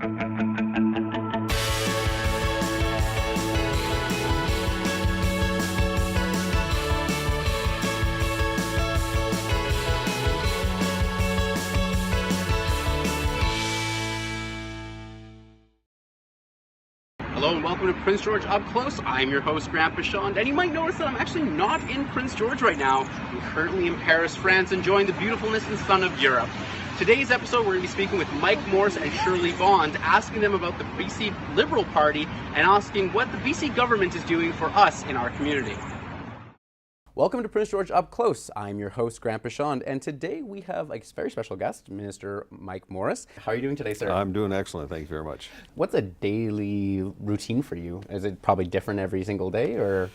Hello and welcome to Prince George Up Close. I'm your host, Grant Bachand, and you might notice that I'm actually not in Prince George right now. I'm currently in Paris, France, enjoying the beautifulness and sun of Europe. Today's episode, we're going to be speaking with Mike Morris and Shirley Bond, asking them about the BC Liberal Party and asking what the BC government is doing for us in our community. Welcome to Prince George Up Close. I'm your host, Grant Bachand, and today we have a very special guest, Minister Mike Morris. How are you doing today, sir? I'm doing excellent, thank you very much. What's a daily routine for you? Is it probably different every single day, or?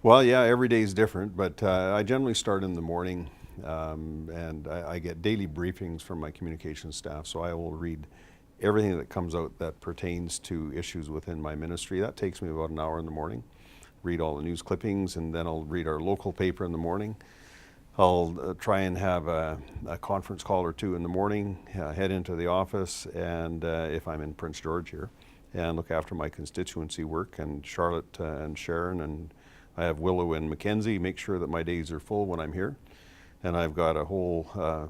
Well, yeah, every day is different, but I generally start in the morning, and I get daily briefings from my communications staff, so I will read everything that comes out that pertains to issues within my ministry. That takes me about an hour in the morning. Read all the news clippings, and then I'll read our local paper in the morning. I'll try and have a conference call or two in the morning, head into the office, and if I'm in Prince George here, and look after my constituency work, and Charlotte and Sharon, and I have Willow and Mackenzie, make sure that my days are full when I'm here. And I've got a whole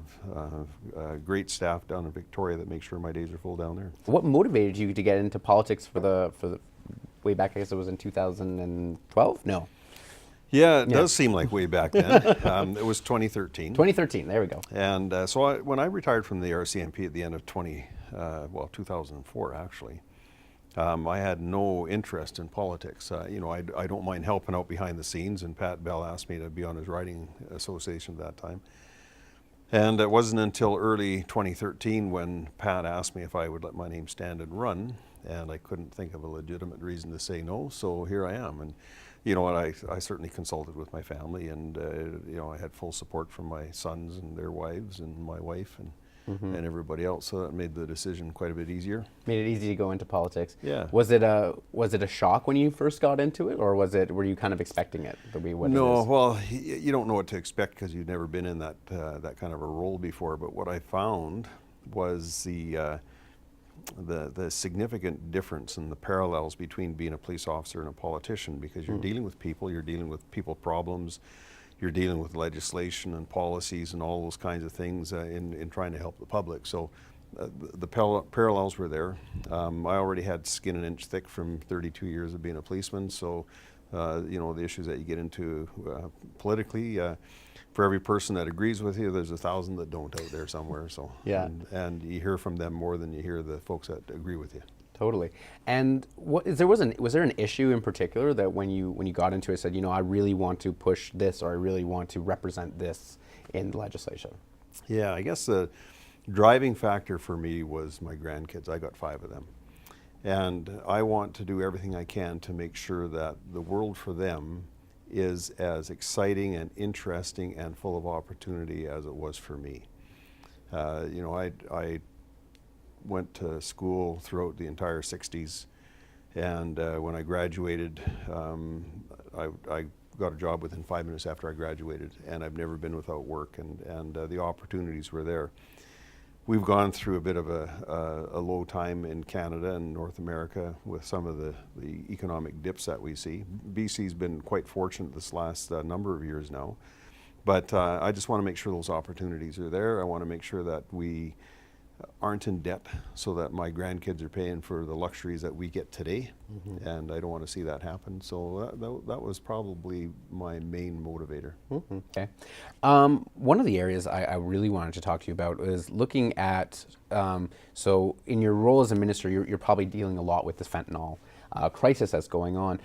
great staff down in Victoria that makes sure my days are full down there. What motivated you to get into politics for the way back, I guess it was in 2012? No. Yeah, it does seem like way back then. It was 2013. 2013, there we go. And when I retired from the RCMP at the end of 2004 actually, I had no interest in politics. I don't mind helping out behind the scenes, and Pat Bell asked me to be on his writing association at that time. And it wasn't until early 2013 when Pat asked me if I would let my name stand and run, and I couldn't think of a legitimate reason to say no, so here I am. And you know what, I certainly consulted with my family, and I had full support from my sons and their wives and my wife and everybody else, so that made the decision quite a bit easier. Made it easy to go into politics. Yeah. Was it a shock when you first got into it, or were you kind of expecting it to be what it is? No, well, you don't know what to expect because you've never been in that kind of a role before. But what I found was the significant difference in the parallels between being a police officer and a politician, because you're dealing with people, you're dealing with people problems, you're dealing with legislation and policies and all those kinds of things in trying to help the public. So the parallels were there. I already had skin an inch thick from 32 years of being a policeman, so the issues that you get into politically, for every person that agrees with you, there's 1,000 that don't out there somewhere. So yeah, and you hear from them more than you hear the folks that agree with you. Totally. And was there an issue in particular that when you got into it said, I really want to push this, or I really want to represent this in legislation? Yeah, I guess the driving factor for me was my grandkids. I got 5 of them. And I want to do everything I can to make sure that the world for them is as exciting and interesting and full of opportunity as it was for me. I went to school throughout the entire 60s, and when I graduated, I got a job within 5 minutes after I graduated, and I've never been without work, and the opportunities were there. We've gone through a bit of a low time in Canada and North America with some of the economic dips that we see. BC's been quite fortunate this last number of years now, but I just want to make sure those opportunities are there. I want to make sure that we aren't in debt so that my grandkids are paying for the luxuries that we get today, and I don't want to see that happen. So that was probably my main motivator. Okay. One of the areas I really wanted to talk to you about is looking at, so in your role as a minister, you're probably dealing a lot with this fentanyl crisis that's going on.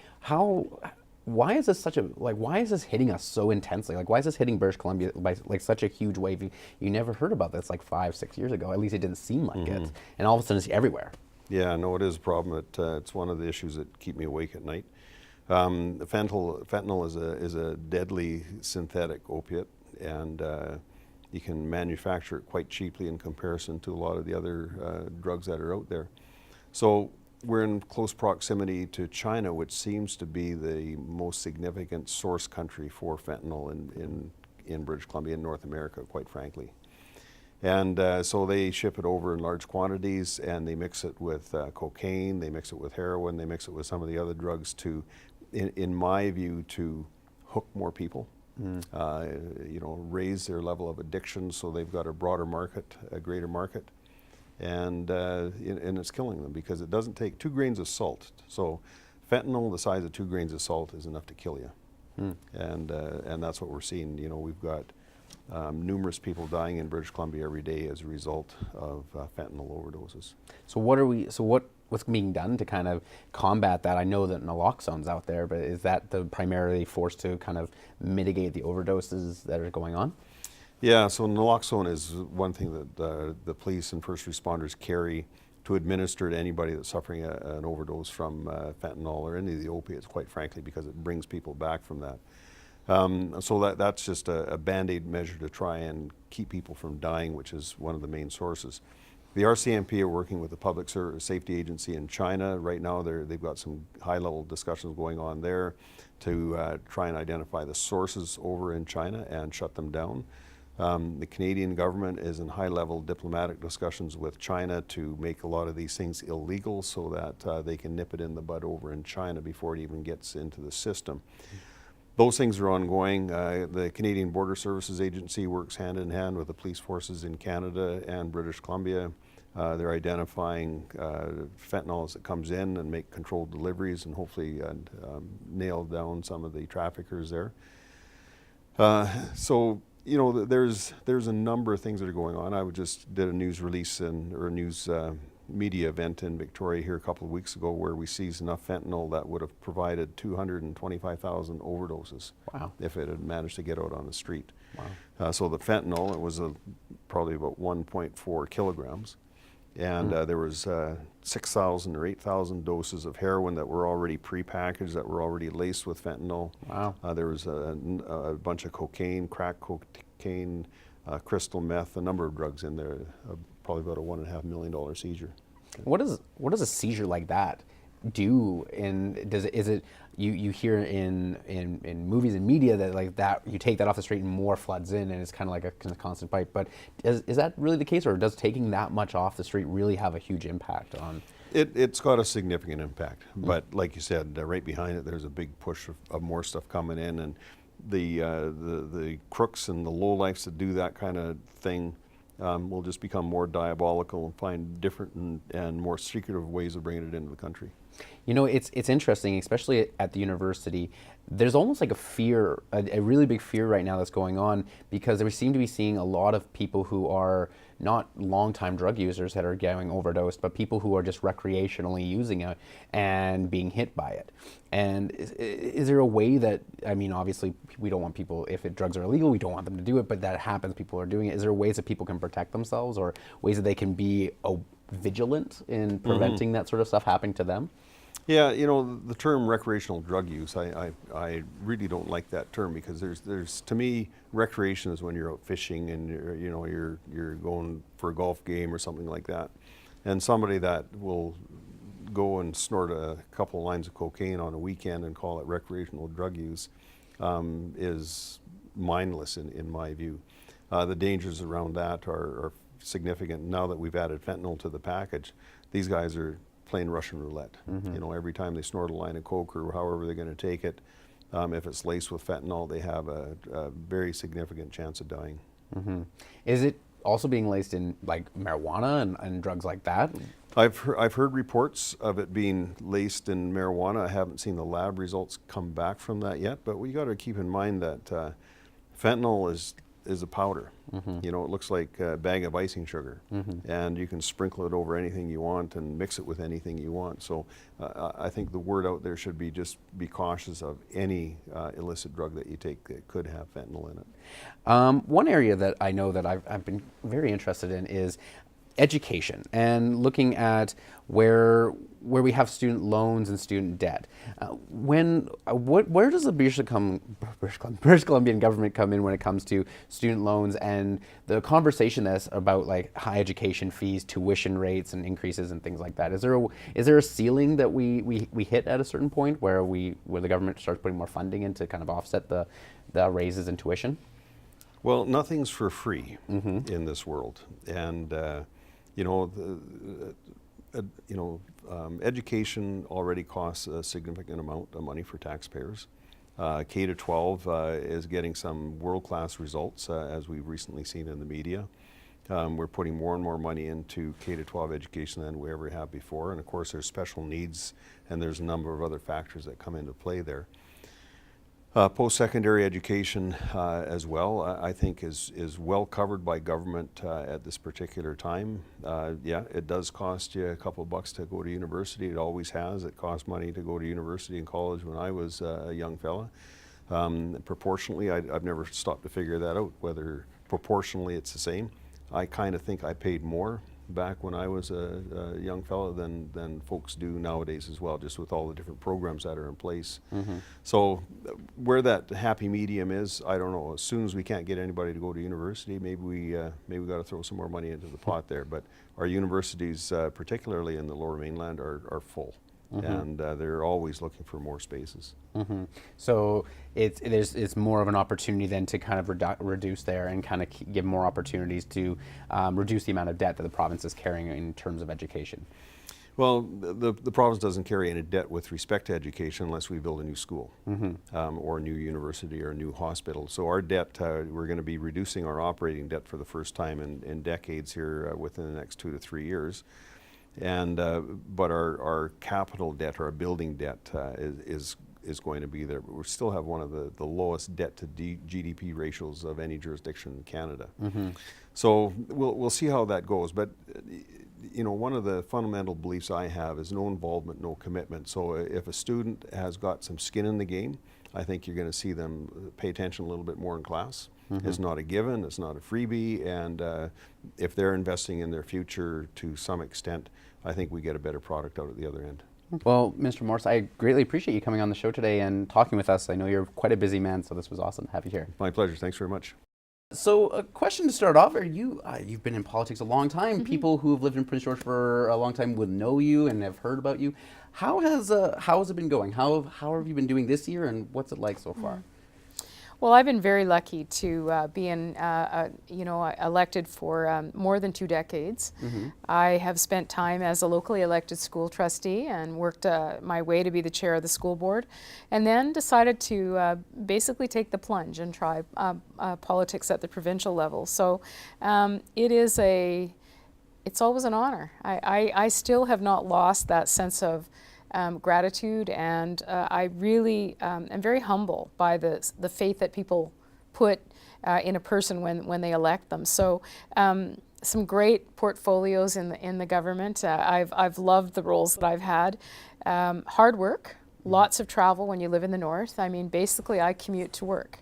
Why is this why is this hitting us so intensely? Why is this hitting British Columbia by such a huge wave? You never heard about this 5-6 years ago. At least it didn't seem like it. And all of a sudden it's everywhere. Yeah, no, it is a problem. It's one of the issues that keep me awake at night. Fentanyl is a deadly synthetic opiate, and you can manufacture it quite cheaply in comparison to a lot of the other drugs that are out there. So we're in close proximity to China, which seems to be the most significant source country for fentanyl in British Columbia and North America, quite frankly. And so they ship it over in large quantities, and they mix it with cocaine, they mix it with heroin, they mix it with some of the other drugs to, in my view, to hook more people. You know, raise their level of addiction so they've got a broader market, a greater market, and it's killing them because it doesn't take 2 grains of salt. So fentanyl, the size of 2 grains of salt, is enough to kill you. And that's what we're seeing. You know, we've got numerous people dying in British Columbia every day as a result of fentanyl overdoses. So what's being done to kind of combat that? I know that naloxone's out there, but is that the primarily force to kind of mitigate the overdoses that are going on? Yeah, so naloxone is one thing that the police and first responders carry to administer to anybody that's suffering an overdose from fentanyl or any of the opiates, quite frankly, because it brings people back from that. So that's just a Band-Aid measure to try and keep people from dying, which is one of the main sources. The RCMP are working with the Public Safety Agency in China. Right now they've got some high-level discussions going on there to try and identify the sources over in China and shut them down. The Canadian government is in high-level diplomatic discussions with China to make a lot of these things illegal so that they can nip it in the bud over in China before it even gets into the system. Those things are ongoing. The Canadian Border Services Agency works hand in hand with the police forces in Canada and British Columbia. They're identifying fentanyl as it comes in and make controlled deliveries and hopefully nail down some of the traffickers there. So, you know, there's a number of things that are going on. I just did a news release or a news media event in Victoria here a couple of weeks ago where we seized enough fentanyl that would have provided 225,000 overdoses. Wow. If it had managed to get out on the street. Wow. So the fentanyl, it was probably about 1.4 kilograms. And there was 6,000 or 8,000 doses of heroin that were already prepackaged, that were already laced with fentanyl. Wow. There was a bunch of cocaine, crack cocaine, crystal meth, a number of drugs in there, probably about a $1.5 million seizure. What does a seizure like that do? You hear in movies and media that like that you take that off the street and more floods in and it's kind of like a constant pipe. But is that really the case, or does taking that much off the street really have a huge impact on? It's got a significant impact, but like you said, right behind it, there's a big push of more stuff coming in, and the crooks and the lowlifes that do that kind of thing will just become more diabolical and find different and more secretive ways of bringing it into the country. You know, it's interesting, especially at the university. There's almost like a fear, a really big fear right now that's going on, because we seem to be seeing a lot of people who are not long-time drug users that are getting overdosed, but people who are just recreationally using it and being hit by it. And is there a way that, I mean, obviously we don't want people, if drugs are illegal, we don't want them to do it, but that happens, people are doing it. Is there ways that people can protect themselves, or ways that they can be vigilant in preventing that sort of stuff happening to them? Yeah, you know, the term recreational drug use, I really don't like that term, because there's to me, recreation is when you're out fishing and you're going for a golf game or something like that, and somebody that will go and snort a couple lines of cocaine on a weekend and call it recreational drug use is mindless in my view. The dangers around that are significant. Now that we've added fentanyl to the package, these guys are playing Russian roulette. You know, every time they snort a line of coke or however they're going to take it, if it's laced with fentanyl, they have a very significant chance of dying. Is it also being laced in like marijuana and drugs like that? I've heard reports of it being laced in marijuana. I haven't seen the lab results come back from that yet, but we got to keep in mind that fentanyl is a powder. You know, it looks like a bag of icing sugar, and you can sprinkle it over anything you want and mix it with anything you want. So I think the word out there should be just be cautious of any illicit drug that you take that could have fentanyl in it. One area that I know that I've been very interested in is education, and looking at where we have student loans and student debt. Where does the British Columbian government come in when it comes to student loans and the conversation that's about like high education fees, tuition rates, and increases and things like that? Is there a ceiling that we hit at a certain point where the government starts putting more funding in to kind of offset the raises in tuition? Well, nothing's for free in this world, and you know, education already costs a significant amount of money for taxpayers. K to 12 is getting some world-class results, as we've recently seen in the media. We're putting more and more money into K to 12 education than we ever have before, and of course there's special needs, and there's a number of other factors that come into play there. Post-secondary education as well, I think is well covered by government at this particular time. Yeah, it does cost you a couple bucks to go to university. It always has. It cost money to go to university and college when I was a young fella. Proportionally, I've never stopped to figure that out, whether proportionally it's the same. I kind of think I paid more back when I was a young fellow than folks do nowadays as well, just with all the different programs that are in place. So where that happy medium is, I don't know. As soon as we can't get anybody to go to university, maybe we got to throw some more money into the pot there. But our universities, particularly in the Lower Mainland, are full. And they're always looking for more spaces. So it's more of an opportunity then to kind of reduce there and kind of give more opportunities to reduce the amount of debt that the province is carrying in terms of education. Well, the province doesn't carry any debt with respect to education unless we build a new school or a new university or a new hospital. So our debt, we're going to be reducing our operating debt for the first time in decades here within the next 2 to 3 years. And but our capital debt, our building debt, is going to be there. But we still have one of the lowest debt to GDP ratios of any jurisdiction in Canada. So we'll see how that goes. But you know, one of the fundamental beliefs I have is no involvement, no commitment. So if a student has got some skin in the game, I think you're going to see them pay attention a little bit more in class. It's not a given, it's not a freebie, and if they're investing in their future to some extent, I think we get a better product out at the other end. Well, Mr. Morris, I greatly appreciate you coming on the show today and talking with us. I know you're quite a busy man, so this was awesome to have you here. My pleasure. Thanks very much. So a question to start off, you've been in politics a long time. People who have lived in Prince George for a long time would know you and have heard about you. How has it been going? How have you been doing this year, and what's it like so far? Well, I've been very lucky to be elected for more than 2 decades. I have spent time as a locally elected school trustee and worked my way to be the chair of the school board, and then decided to basically take the plunge and try politics at the provincial level. So it's always an honor. I still have not lost that sense of gratitude, and I really am very humble by the faith that people put in a person when they elect them. So some great portfolios in the government. I've loved the roles that I've had. Hard work, lots of travel when you live in the north. I mean, basically I commute to work.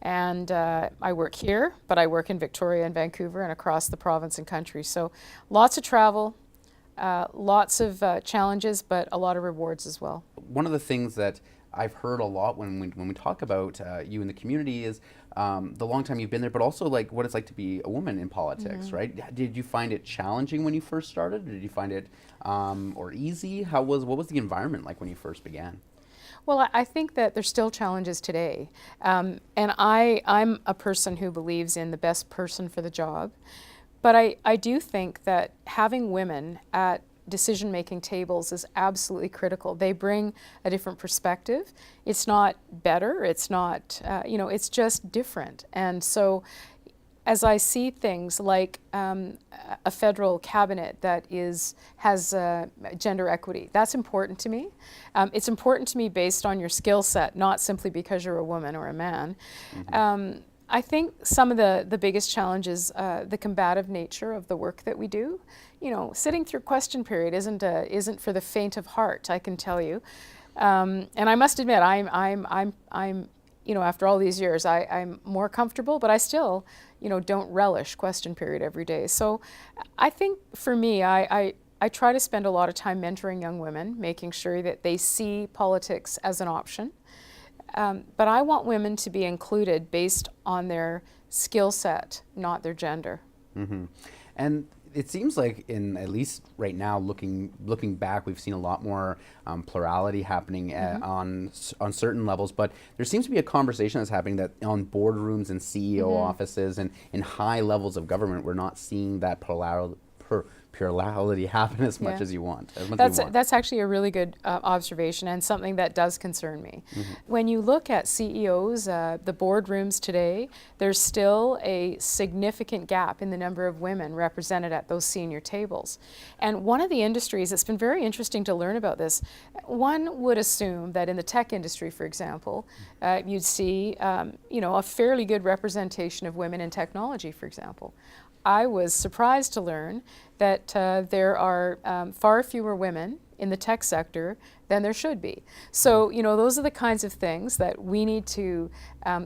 And I work here, but I work in Victoria and Vancouver and across the province and country. So lots of travel, lots of challenges, but a lot of rewards as well. One of the things that I've heard a lot when we talk about you in the community is the long time you've been there, but also like what it's like to be a woman in politics, right? Did you find it challenging when you first started? Or did you find it or easy? What was the environment like when you first began? Well, I think that there's still challenges today. And I'm a person who believes in the best person for the job. But I do think that having women at decision-making tables is absolutely critical. They bring a different perspective. It's not better, it's not, it's just different. And so as I see things like a federal cabinet that has gender equity, that's important to me. It's important to me based on your skill set, not simply because you're a woman or a man. I think some of the biggest challenges, the combative nature of the work that we do. You know, sitting through question period isn't for the faint of heart, I can tell you. And I must admit, I'm after all these years, I'm more comfortable, but I still, don't relish question period every day. So I think for me, I try to spend a lot of time mentoring young women, making sure that they see politics as an option. But I want women to be included based on their skill set, not their gender. And it seems like in at least right now, looking back, we've seen a lot more plurality happening on certain levels. But there seems to be a conversation that's happening that on boardrooms and CEO offices and in high levels of government, we're not seeing that plurality happen as much as you want. That's actually a really good observation, and something that does concern me. When you look at CEOs, the boardrooms today, there's still a significant gap in the number of women represented at those senior tables. And one of the industries, it's been very interesting to learn about this. One would assume that in the tech industry, for example, you'd see a fairly good representation of women in technology, for example. I was surprised to learn that there are far fewer women in the tech sector than there should be. So, those are the kinds of things that we need to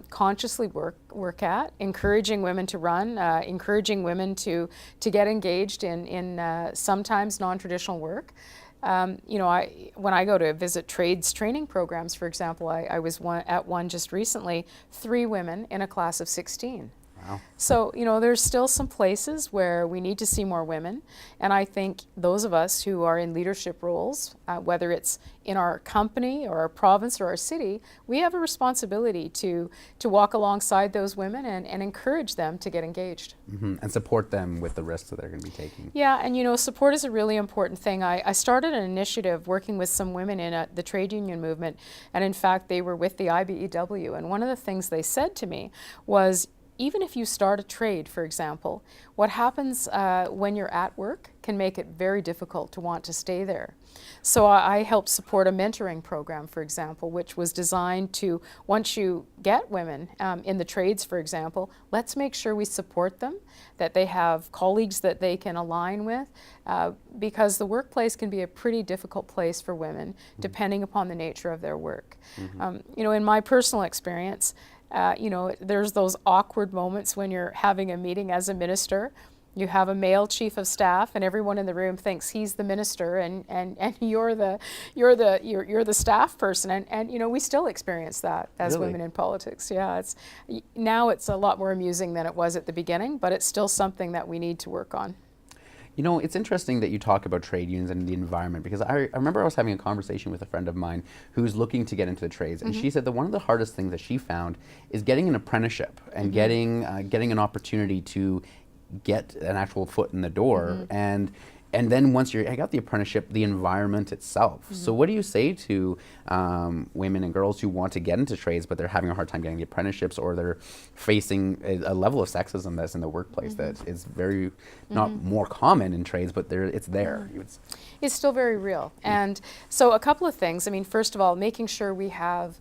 consciously work at, encouraging women to run, encouraging women to get engaged in sometimes non-traditional work. When I go to visit trades training programs, for example, I was at one just recently, 3 women in a class of 16. Wow. So, there's still some places where we need to see more women. And I think those of us who are in leadership roles, whether it's in our company or our province or our city, we have a responsibility to walk alongside those women and encourage them to get engaged. And support them with the risks that they're going to be taking. Yeah, and support is a really important thing. I started an initiative working with some women in the trade union movement, and in fact they were with the IBEW, and one of the things they said to me was, even if you start a trade, for example, what happens when you're at work can make it very difficult to want to stay there. So I helped support a mentoring program, for example, which was designed to, once you get women in the trades, for example, let's make sure we support them, that they have colleagues that they can align with, because the workplace can be a pretty difficult place for women, depending upon the nature of their work. In my personal experience, there's those awkward moments when you're having a meeting as a minister. You have a male chief of staff, and everyone in the room thinks he's the minister, and you're the staff person, and we still experience that as Really? women in politics. Yeah, now it's a lot more amusing than it was at the beginning, but it's still something that we need to work on. It's interesting that you talk about trade unions and the environment, because I remember I was having a conversation with a friend of mine who's looking to get into the trades, and she said that one of the hardest things that she found is getting an apprenticeship and getting an opportunity to get an actual foot in the door, and then once I got the apprenticeship, the environment itself. So what do you say to women and girls who want to get into trades, but they're having a hard time getting the apprenticeships, or they're facing a level of sexism that's in the workplace that is very, not more common in trades, but it's there. It's still very real. And so a couple of things. I mean, first of all, making sure we have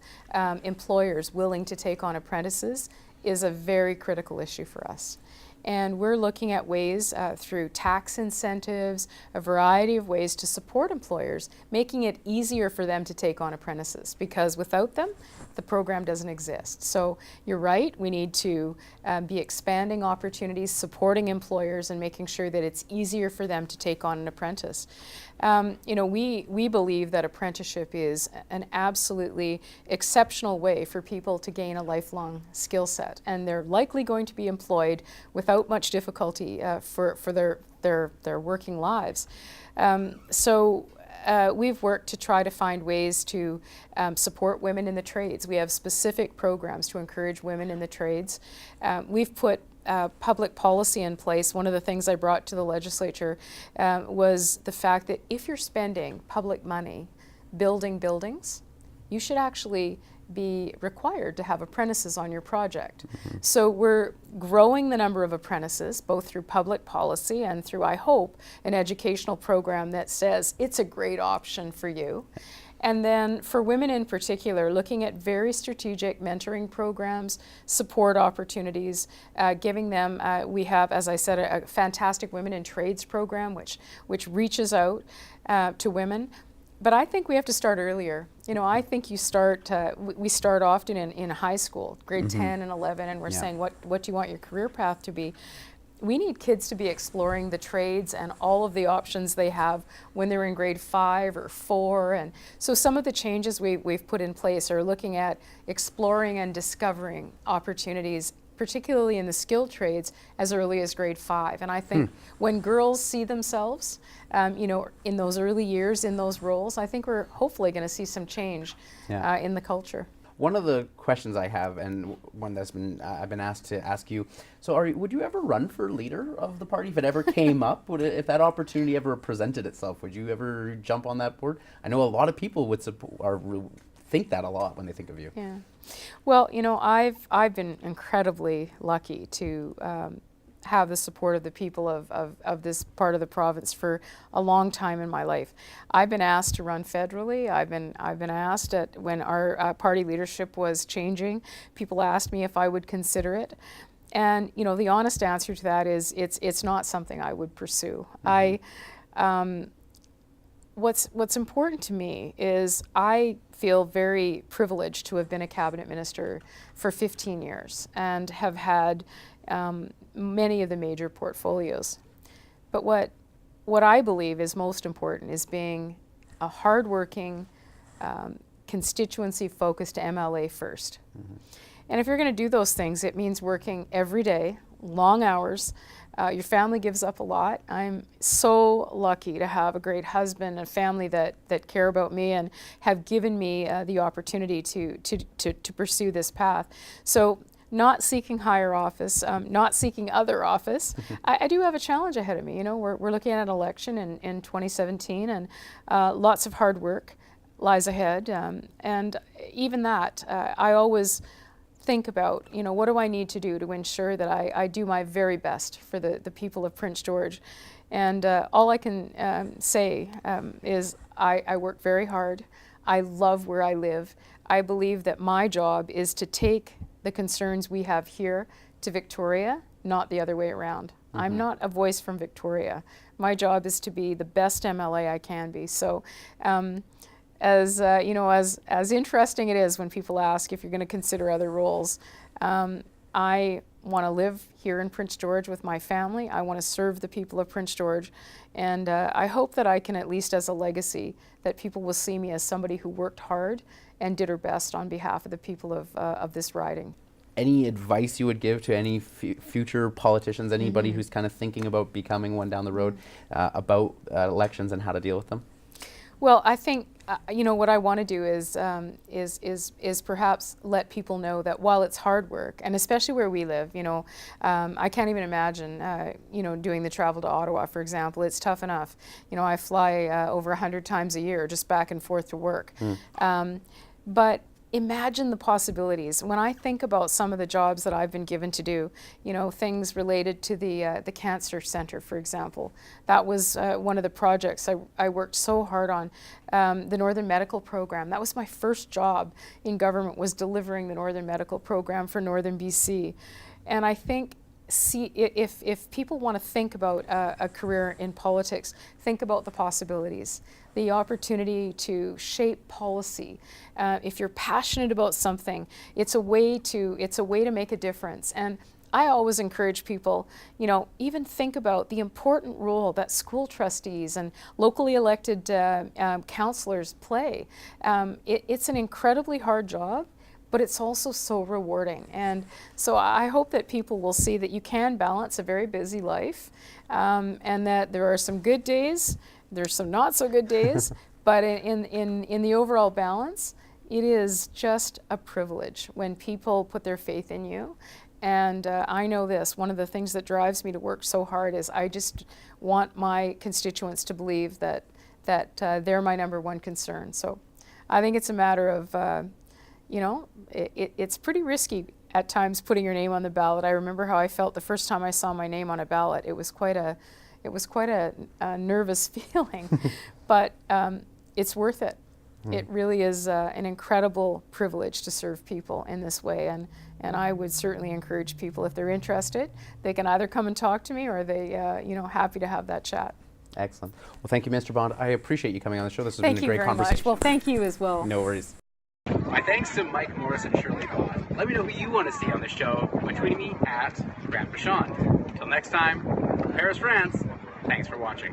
employers willing to take on apprentices is a very critical issue for us. And we're looking at ways through tax incentives, a variety of ways to support employers, making it easier for them to take on apprentices, because without them, the program doesn't exist. So you're right, we need to be expanding opportunities, supporting employers, and making sure that it's easier for them to take on an apprentice. We believe that apprenticeship is an absolutely exceptional way for people to gain a lifelong skill set, and they're likely going to be employed without much difficulty for their working lives. We've worked to try to find ways to support women in the trades. We have specific programs to encourage women in the trades. We've put public policy in place. One of the things I brought to the legislature was the fact that if you're spending public money building buildings, you should actually be required to have apprentices on your project. So we're growing the number of apprentices, both through public policy and through, I hope, an educational program that says it's a great option for you. And then for women in particular, looking at very strategic mentoring programs, support opportunities, giving them, we have, as I said, a fantastic Women in Trades program which reaches out to women. But I think we have to start earlier. I think we start often in high school, grade 10 and 11, and we're saying, what do you want your career path to be? We need kids to be exploring the trades and all of the options they have when they're in grade 5 or 4. And so some of the changes we've put in place are looking at exploring and discovering opportunities, particularly in the skilled trades, as early as grade 5. And I think when girls see themselves, in those early years, in those roles, I think we're hopefully going to see some change in the culture. One of the questions I have, and one that's been I've been asked to ask you, so would you ever run for leader of the party if it ever came up? If that opportunity ever presented itself, would you ever jump on that board? I know a lot of people would think that a lot when they think of you. Yeah. Well, I've been incredibly lucky to have the support of the people of this part of the province for a long time in my life. I've been asked to run federally. I've been asked when our party leadership was changing. People asked me if I would consider it, and the honest answer to that is it's not something I would pursue. What's important to me is I feel very privileged to have been a cabinet minister for 15 years and have had many of the major portfolios. But what I believe is most important is being a hardworking, constituency-focused MLA first. And if you're going to do those things, it means working every day, long hours. Your family gives up a lot. I'm so lucky to have a great husband and family that care about me and have given me the opportunity to pursue this path. So not seeking higher office, not seeking other office. I do have a challenge ahead of me. We're looking at an election in 2017, and lots of hard work lies ahead. And even that, I always think about, what do I need to do to ensure that I do my very best for the people of Prince George. And all I can say is I work very hard. I love where I live. I believe that my job is to take the concerns we have here to Victoria, not the other way around. I'm not a voice from Victoria. My job is to be the best MLA I can be. So as interesting it is when people ask if you're going to consider other roles, I want to live here in Prince George with my family. I want to serve the people of Prince George, and I hope that I can, at least as a legacy, that people will see me as somebody who worked hard and did her best on behalf of the people of this riding. Any advice you would give to any future politicians, anybody who's kind of thinking about becoming one down the road, about elections and how to deal with them? Well, I think what I want to do is perhaps let people know that while it's hard work, and especially where we live, I can't even imagine doing the travel to Ottawa, for example. It's tough enough. I fly over 100 times a year just back and forth to work. But imagine the possibilities. When I think about some of the jobs that I've been given to do, things related to the Cancer Centre, for example. That was one of the projects I worked so hard on. The Northern Medical Program. That was my first job in government, was delivering the Northern Medical Program for Northern BC. And I think, if people want to think about a career in politics, think about the possibilities, the opportunity to shape policy. If you're passionate about something, it's a way to make a difference. And I always encourage people, even think about the important role that school trustees and locally elected councillors play. It's an incredibly hard job, but it's also so rewarding. And so I hope that people will see that you can balance a very busy life, and that there are some good days, there's some not so good days, but in the overall balance, it is just a privilege when people put their faith in you. And I know this, one of the things that drives me to work so hard is I just want my constituents to believe that they're my number one concern. So I think it's a matter of, it's pretty risky at times putting your name on the ballot. I remember how I felt the first time I saw my name on a ballot. It was quite a nervous feeling, but it's worth it. It really is an incredible privilege to serve people in this way, and I would certainly encourage people, if they're interested, they can either come and talk to me, or they, happy to have that chat. Excellent. Well, thank you, Mr. Bond. I appreciate you coming on the show. This has been a great conversation. Thank you very much. Well, thank you as well. No worries. My thanks to Mike Morris and Shirley Bond. Let me know who you want to see on the show by tweeting me at Grant Bachand. Until next time, from Paris, France, thanks for watching.